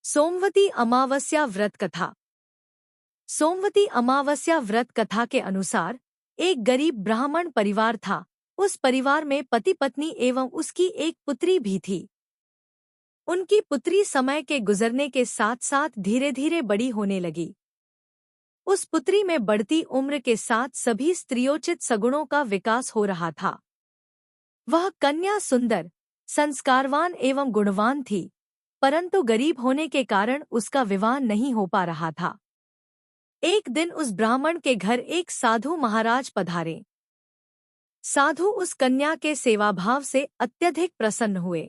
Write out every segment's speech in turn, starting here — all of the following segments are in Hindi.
सोमवती अमावस्या व्रत कथा। सोमवती अमावस्या व्रत कथा के अनुसार एक गरीब ब्राह्मण परिवार था। उस परिवार में पति पत्नी एवं उसकी एक पुत्री भी थी। उनकी पुत्री समय के गुजरने के साथ साथ धीरे धीरे बड़ी होने लगी। उस पुत्री में बढ़ती उम्र के साथ सभी स्त्रियोचित सगुणों का विकास हो रहा था। वह कन्या सुंदर, संस्कारवान एवं गुणवान थी, परंतु गरीब होने के कारण उसका विवाह नहीं हो पा रहा था। एक दिन उस ब्राह्मण के घर एक साधु महाराज पधारे। साधु उस कन्या के सेवाभाव से अत्यधिक प्रसन्न हुए।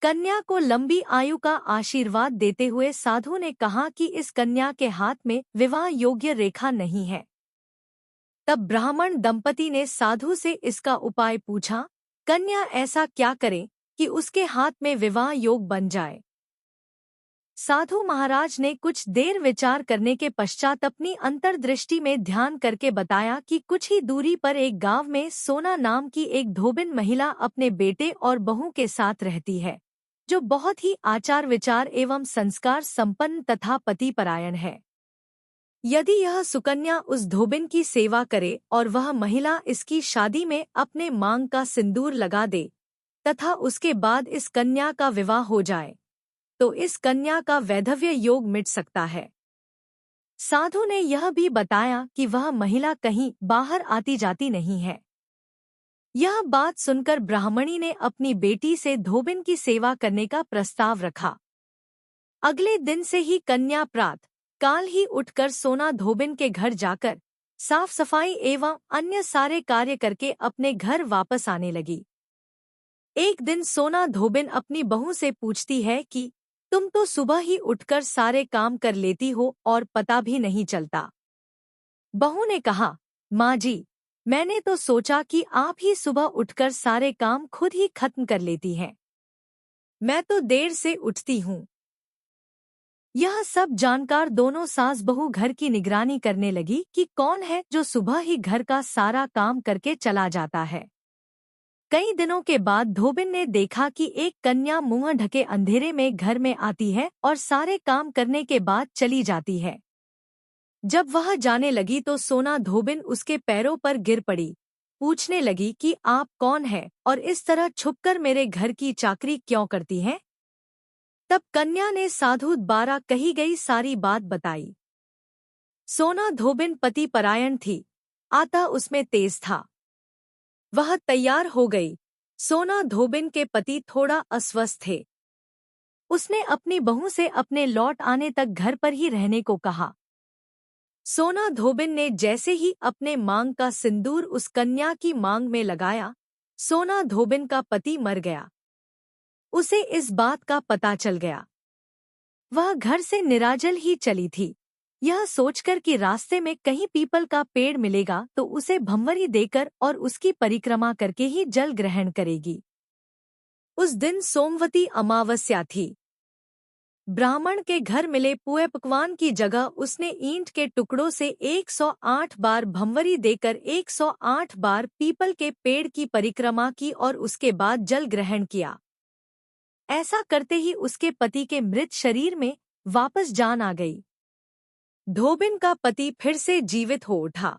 कन्या को लंबी आयु का आशीर्वाद देते हुए साधु ने कहा कि इस कन्या के हाथ में विवाह योग्य रेखा नहीं है। तब ब्राह्मण दंपति ने साधु से इसका उपाय पूछा। कन्या ऐसा क्या करे कि उसके हाथ में विवाह योग बन जाए। साधु महाराज ने कुछ देर विचार करने के पश्चात अपनी अंतर्दृष्टि में ध्यान करके बताया कि कुछ ही दूरी पर एक गांव में सोना नाम की एक धोबिन महिला अपने बेटे और बहू के साथ रहती है, जो बहुत ही आचार विचार एवं संस्कार संपन्न तथा पतिपरायण है। यदि यह सुकन्या उस धोबिन की सेवा करे और वह महिला इसकी शादी में अपने मांग का सिंदूर लगा दे तथा उसके बाद इस कन्या का विवाह हो जाए, तो इस कन्या का वैधव्य योग मिट सकता है। साधु ने यह भी बताया कि वह महिला कहीं बाहर आती जाती नहीं है। यह बात सुनकर ब्राह्मणी ने अपनी बेटी से धोबिन की सेवा करने का प्रस्ताव रखा। अगले दिन से ही कन्या प्रातः काल ही उठकर सोना धोबिन के घर जाकर साफ सफाई एवं अन्य सारे कार्य करके अपने घर वापस आने लगी। एक दिन सोना धोबिन अपनी बहू से पूछती है कि तुम तो सुबह ही उठकर सारे काम कर लेती हो और पता भी नहीं चलता। बहू ने कहा, माँ जी, मैंने तो सोचा कि आप ही सुबह उठकर सारे काम खुद ही खत्म कर लेती हैं। मैं तो देर से उठती हूँ। यह सब जानकर दोनों सास बहू घर की निगरानी करने लगी कि कौन है जो सुबह ही घर का सारा काम करके चला जाता है। कई दिनों के बाद धोबिन ने देखा कि एक कन्या मुंह ढके अंधेरे में घर में आती है और सारे काम करने के बाद चली जाती है। जब वह जाने लगी तो सोना धोबिन उसके पैरों पर गिर पड़ी। पूछने लगी कि आप कौन है और इस तरह छुपकर मेरे घर की चाकरी क्यों करती हैं? तब कन्या ने साधु द्वारा कही गई सारी बात बताई। सोना धोबिन पति परायण थी, आता उसमें तेज था। वह तैयार हो गई। सोना धोबिन के पति थोड़ा अस्वस्थ थे। उसने अपनी बहू से अपने लौट आने तक घर पर ही रहने को कहा। सोना धोबिन ने जैसे ही अपने मांग का सिंदूर उस कन्या की मांग में लगाया, सोना धोबिन का पति मर गया। उसे इस बात का पता चल गया। वह घर से निराजल ही चली थी, यह सोचकर कि रास्ते में कहीं पीपल का पेड़ मिलेगा तो उसे भंवरी देकर और उसकी परिक्रमा करके ही जल ग्रहण करेगी। उस दिन सोमवती अमावस्या थी। ब्राह्मण के घर मिले पुए पकवान की जगह उसने ईंट के टुकड़ों से 108 बार भंवरी देकर 108 बार पीपल के पेड़ की परिक्रमा की और उसके बाद जल ग्रहण किया। ऐसा करते ही उसके पति के मृत शरीर में वापस जान आ गई। धोबिन का पति फिर से जीवित हो उठा।